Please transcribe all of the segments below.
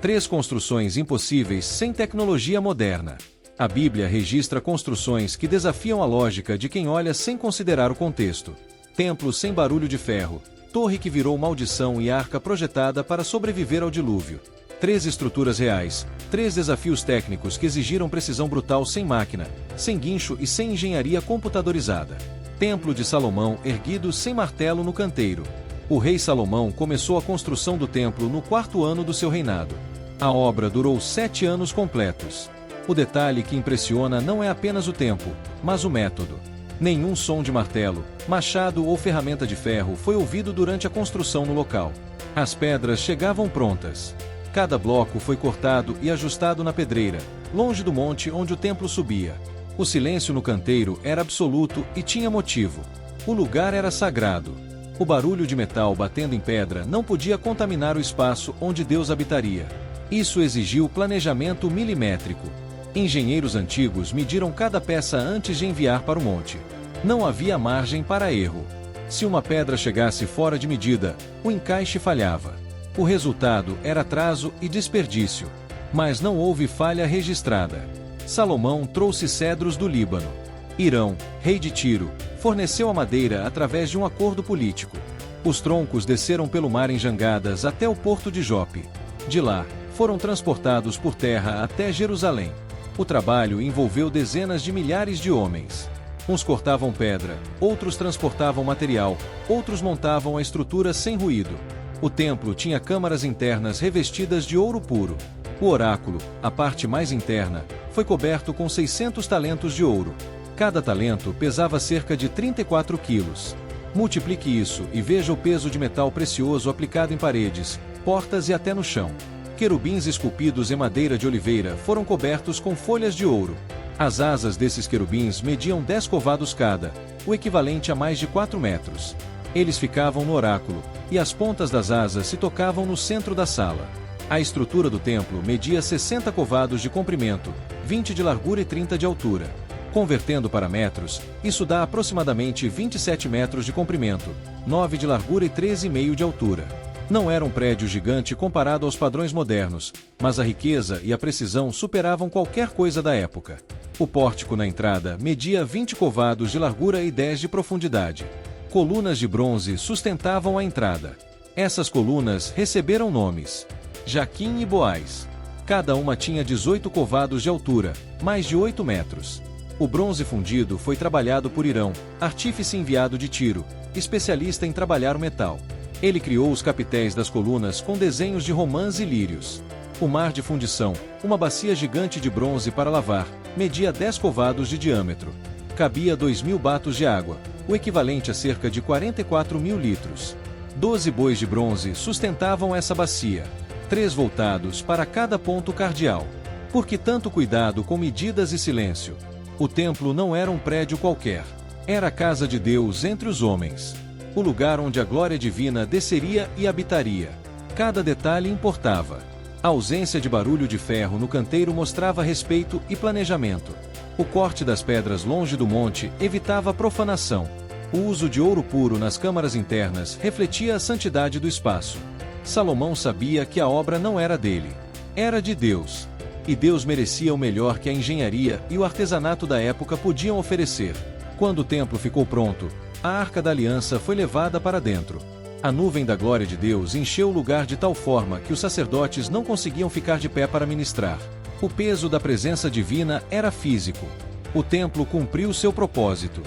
3 construções impossíveis sem tecnologia moderna. A Bíblia registra construções que desafiam a lógica de quem olha sem considerar o contexto. Templo sem barulho de ferro, torre que virou maldição e arca projetada para sobreviver ao dilúvio. 3 estruturas reais, 3 desafios técnicos que exigiram precisão brutal sem máquina, sem guincho e sem engenharia computadorizada. Templo de Salomão erguido sem martelo no canteiro. O rei Salomão começou a construção do templo no 4º ano do seu reinado. A obra durou 7 anos completos. O detalhe que impressiona não é apenas o tempo, mas o método. Nenhum som de martelo, machado ou ferramenta de ferro foi ouvido durante a construção no local. As pedras chegavam prontas. Cada bloco foi cortado e ajustado na pedreira, longe do monte onde o templo subia. O silêncio no canteiro era absoluto e tinha motivo. O lugar era sagrado. O barulho de metal batendo em pedra não podia contaminar o espaço onde Deus habitaria. Isso exigiu planejamento milimétrico. Engenheiros antigos mediram cada peça antes de enviar para o monte. Não havia margem para erro. Se uma pedra chegasse fora de medida, o encaixe falhava. O resultado era atraso e desperdício. Mas não houve falha registrada. Salomão trouxe cedros do Líbano. Hirão, rei de Tiro, forneceu a madeira através de um acordo político. Os troncos desceram pelo mar em jangadas até o porto de Jope. De lá, foram transportados por terra até Jerusalém. O trabalho envolveu dezenas de milhares de homens. Uns cortavam pedra, outros transportavam material, outros montavam a estrutura sem ruído. O templo tinha câmaras internas revestidas de ouro puro. O oráculo, a parte mais interna, foi coberto com 600 talentos de ouro. Cada talento pesava cerca de 34 quilos. Multiplique isso e veja o peso de metal precioso aplicado em paredes, portas e até no chão. Querubins esculpidos em madeira de oliveira foram cobertos com folhas de ouro. As asas desses querubins mediam 10 covados cada, o equivalente a mais de 4 metros. Eles ficavam no oráculo, e as pontas das asas se tocavam no centro da sala. A estrutura do templo media 60 covados de comprimento, 20 de largura e 30 de altura. Convertendo para metros, isso dá aproximadamente 27 metros de comprimento, 9 de largura e 13,5 de altura. Não era um prédio gigante comparado aos padrões modernos, mas a riqueza e a precisão superavam qualquer coisa da época. O pórtico na entrada media 20 covados de largura e 10 de profundidade. Colunas de bronze sustentavam a entrada. Essas colunas receberam nomes: Jaquim e Boaz. Cada uma tinha 18 covados de altura, mais de 8 metros. O bronze fundido foi trabalhado por Hirão, artífice enviado de Tiro, especialista em trabalhar o metal. Ele criou os capitéis das colunas com desenhos de romãs e lírios. O mar de fundição, uma bacia gigante de bronze para lavar, media 10 covados de diâmetro. Cabia 2.000 batos de água, o equivalente a cerca de 44.000 litros. 12 bois de bronze sustentavam essa bacia, 3 voltados para cada ponto cardeal. Por que tanto cuidado com medidas e silêncio? O templo não era um prédio qualquer. Era a casa de Deus entre os homens. O lugar onde a glória divina desceria e habitaria. Cada detalhe importava. A ausência de barulho de ferro no canteiro mostrava respeito e planejamento. O corte das pedras longe do monte evitava profanação. O uso de ouro puro nas câmaras internas refletia a santidade do espaço. Salomão sabia que a obra não era dele. Era de Deus. E Deus merecia o melhor que a engenharia e o artesanato da época podiam oferecer. Quando o templo ficou pronto, a Arca da Aliança foi levada para dentro. A nuvem da glória de Deus encheu o lugar de tal forma que os sacerdotes não conseguiam ficar de pé para ministrar. O peso da presença divina era físico. O templo cumpriu seu propósito.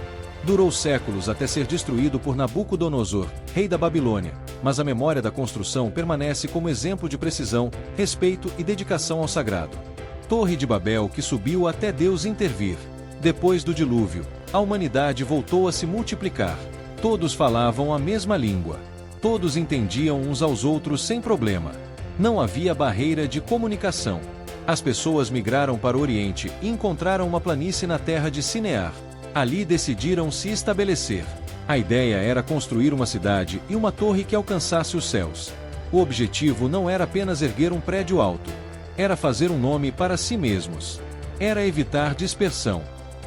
Durou séculos até ser destruído por Nabucodonosor, rei da Babilônia, mas a memória da construção permanece como exemplo de precisão, respeito e dedicação ao sagrado. Torre de Babel que subiu até Deus intervir. Depois do dilúvio, a humanidade voltou a se multiplicar. Todos falavam a mesma língua. Todos entendiam uns aos outros sem problema. Não havia barreira de comunicação. As pessoas migraram para o Oriente e encontraram uma planície na terra de Sinear. Ali decidiram se estabelecer. A ideia era construir uma cidade e uma torre que alcançasse os céus. O objetivo não era apenas erguer um prédio alto. Era fazer um nome para si mesmos. Era evitar dispersão.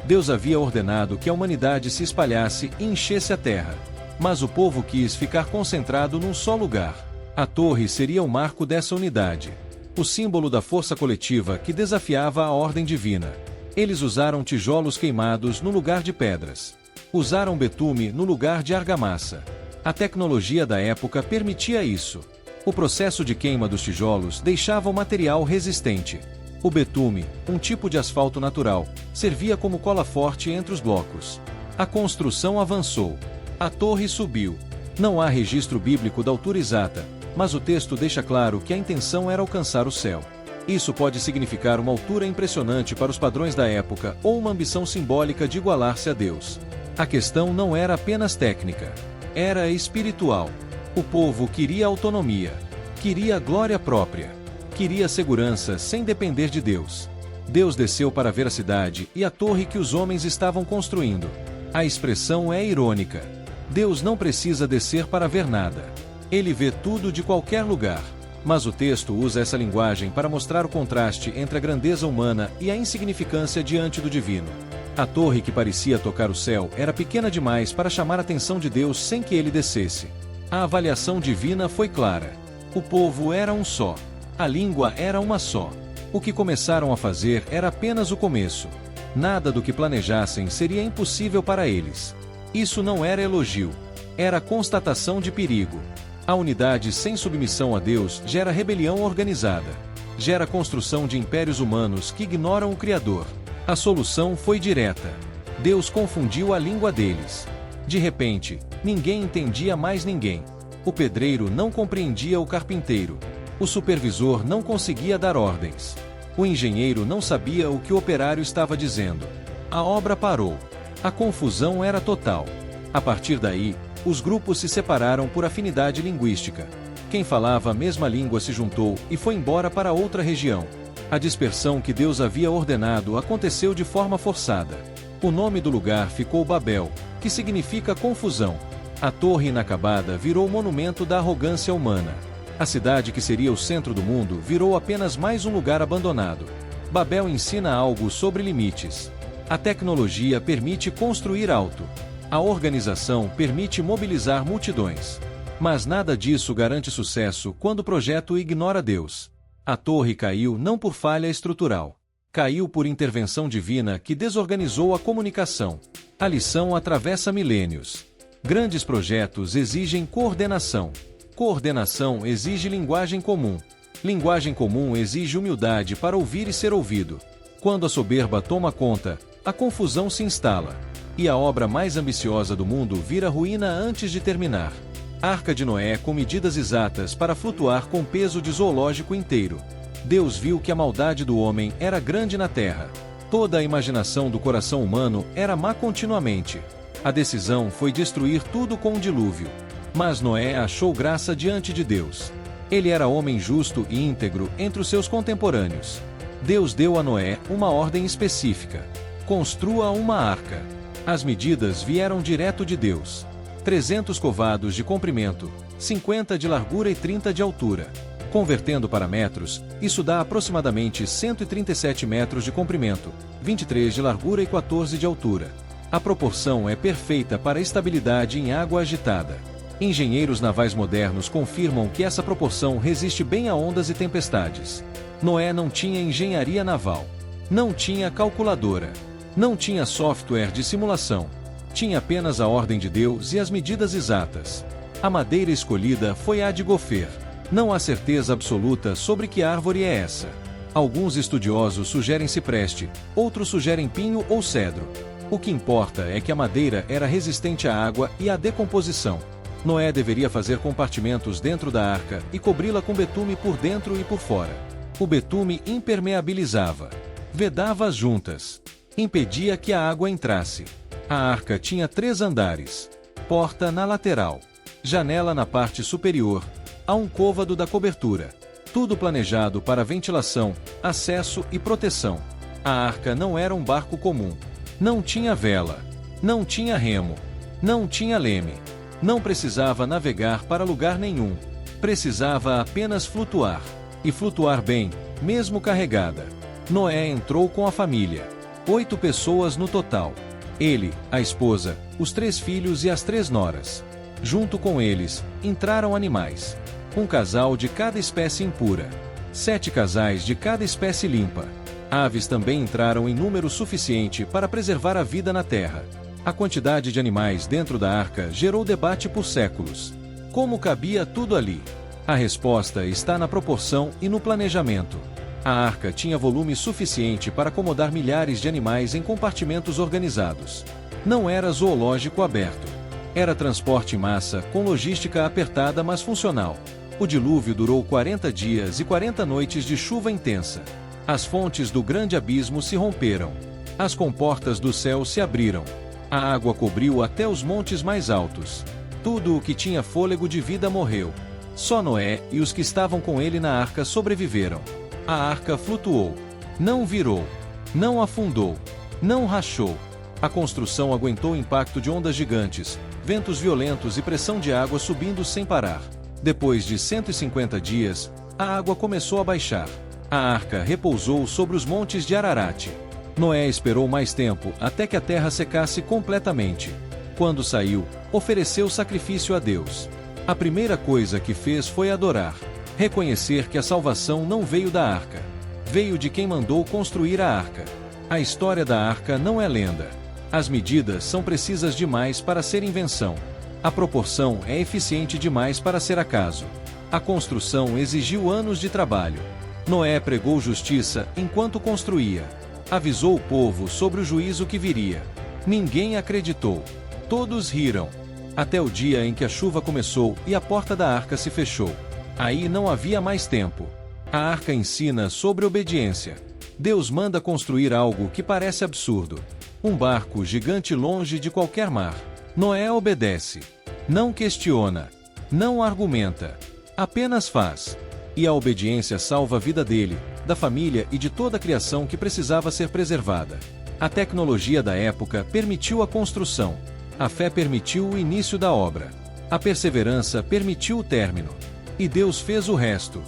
Deus havia ordenado que a humanidade se espalhasse e enchesse a terra. Mas o povo quis ficar concentrado num só lugar. A torre seria o marco dessa unidade. o símbolo da força coletiva que desafiava a ordem divina. Eles usaram tijolos queimados no lugar de pedras. Usaram betume no lugar de argamassa. A tecnologia da época permitia isso. O processo de queima dos tijolos deixava o material resistente. O betume, um tipo de asfalto natural, servia como cola forte entre os blocos. A construção avançou. A torre subiu. Não há registro bíblico da altura exata, mas o texto deixa claro que a intenção era alcançar o céu. Isso pode significar uma altura impressionante para os padrões da época ou uma ambição simbólica de igualar-se a Deus. A questão não era apenas técnica. Era espiritual. O povo queria autonomia. Queria glória própria. Queria segurança sem depender de Deus. Deus desceu para ver a cidade e a torre que os homens estavam construindo. A expressão é irônica. Deus não precisa descer para ver nada. Ele vê tudo de qualquer lugar. Mas o texto usa essa linguagem para mostrar o contraste entre a grandeza humana e a insignificância diante do divino. A torre que parecia tocar o céu era pequena demais para chamar a atenção de Deus sem que ele descesse. A avaliação divina foi clara. O povo era um só. A língua era uma só. O que começaram a fazer era apenas o começo. Nada do que planejassem seria impossível para eles. Isso não era elogio. Era constatação de perigo. A unidade sem submissão a Deus gera rebelião organizada. Gera construção de impérios humanos que ignoram o Criador. A solução foi direta. Deus confundiu a língua deles. De repente, ninguém entendia mais ninguém. O pedreiro não compreendia o carpinteiro. O supervisor não conseguia dar ordens. O engenheiro não sabia o que o operário estava dizendo. A obra parou. A confusão era total. A partir daí, os grupos se separaram por afinidade linguística. Quem falava a mesma língua se juntou e foi embora para outra região. A dispersão que Deus havia ordenado aconteceu de forma forçada. O nome do lugar ficou Babel, que significa confusão. A torre inacabada virou monumento da arrogância humana. A cidade que seria o centro do mundo virou apenas mais um lugar abandonado. Babel ensina algo sobre limites. A tecnologia permite construir alto. A organização permite mobilizar multidões. Mas nada disso garante sucesso quando o projeto ignora Deus. A torre caiu não por falha estrutural. Caiu por intervenção divina que desorganizou a comunicação. A lição atravessa milênios. Grandes projetos exigem coordenação. Coordenação exige linguagem comum. Linguagem comum exige humildade para ouvir e ser ouvido. Quando a soberba toma conta, a confusão se instala. E a obra mais ambiciosa do mundo vira ruína antes de terminar. Arca de Noé com medidas exatas para flutuar com peso de zoológico inteiro. Deus viu que a maldade do homem era grande na terra. Toda a imaginação do coração humano era má continuamente. A decisão foi destruir tudo com um dilúvio. Mas Noé achou graça diante de Deus. Ele era homem justo e íntegro entre os seus contemporâneos. Deus deu a Noé uma ordem específica. Construa uma arca. As medidas vieram direto de Deus. 300 covados de comprimento, 50 de largura e 30 de altura. Convertendo para metros, isso dá aproximadamente 137 metros de comprimento, 23 de largura e 14 de altura. A proporção é perfeita para estabilidade em água agitada. Engenheiros navais modernos confirmam que essa proporção resiste bem a ondas e tempestades. Noé não tinha engenharia naval. Não tinha calculadora. Não tinha software de simulação. Tinha apenas a ordem de Deus e as medidas exatas. A madeira escolhida foi a de gofer. Não há certeza absoluta sobre que árvore é essa. Alguns estudiosos sugerem cipreste, outros sugerem pinho ou cedro. O que importa é que a madeira era resistente à água e à decomposição. Noé deveria fazer compartimentos dentro da arca e cobri-la com betume por dentro e por fora. O betume impermeabilizava, vedava as juntas, impedia que a água entrasse. A arca tinha 3 andares, porta na lateral, janela na parte superior, há um côvado da cobertura. Tudo planejado para ventilação, acesso e proteção. A arca não era um barco comum. Não tinha vela. Não tinha remo. Não tinha leme. Não precisava navegar para lugar nenhum. Precisava apenas flutuar. E flutuar bem, mesmo carregada. Noé entrou com a família. 8 pessoas no total. Ele, a esposa, os 3 filhos e as 3 noras. Junto com eles, entraram animais. Um casal de cada espécie impura. 7 casais de cada espécie limpa. Aves também entraram em número suficiente para preservar a vida na terra. A quantidade de animais dentro da arca gerou debate por séculos. Como cabia tudo ali? A resposta está na proporção e no planejamento. A arca tinha volume suficiente para acomodar milhares de animais em compartimentos organizados. Não era zoológico aberto. Era transporte em massa, com logística apertada mas funcional. O dilúvio durou 40 dias e 40 noites de chuva intensa. As fontes do grande abismo se romperam. As comportas do céu se abriram. A água cobriu até os montes mais altos. Tudo o que tinha fôlego de vida morreu. Só Noé e os que estavam com ele na arca sobreviveram. A arca flutuou. Não virou. Não afundou. Não rachou. A construção aguentou o impacto de ondas gigantes, ventos violentos e pressão de água subindo sem parar. Depois de 150 dias, a água começou a baixar. A arca repousou sobre os montes de Ararat. Noé esperou mais tempo até que a terra secasse completamente. Quando saiu, ofereceu sacrifício a Deus. A primeira coisa que fez foi adorar. Reconhecer que a salvação não veio da arca. Veio de quem mandou construir a arca. A história da arca não é lenda. As medidas são precisas demais para ser invenção. A proporção é eficiente demais para ser acaso. A construção exigiu anos de trabalho. Noé pregou justiça enquanto construía. Avisou o povo sobre o juízo que viria. Ninguém acreditou. Todos riram. Até o dia em que a chuva começou e a porta da arca se fechou. Aí não havia mais tempo. A arca ensina sobre obediência. Deus manda construir algo que parece absurdo. Um barco gigante longe de qualquer mar. Noé obedece. Não questiona. Não argumenta. Apenas faz. E a obediência salva a vida dele, da família e de toda a criação que precisava ser preservada. A tecnologia da época permitiu a construção. A fé permitiu o início da obra. A perseverança permitiu o término. E Deus fez o resto.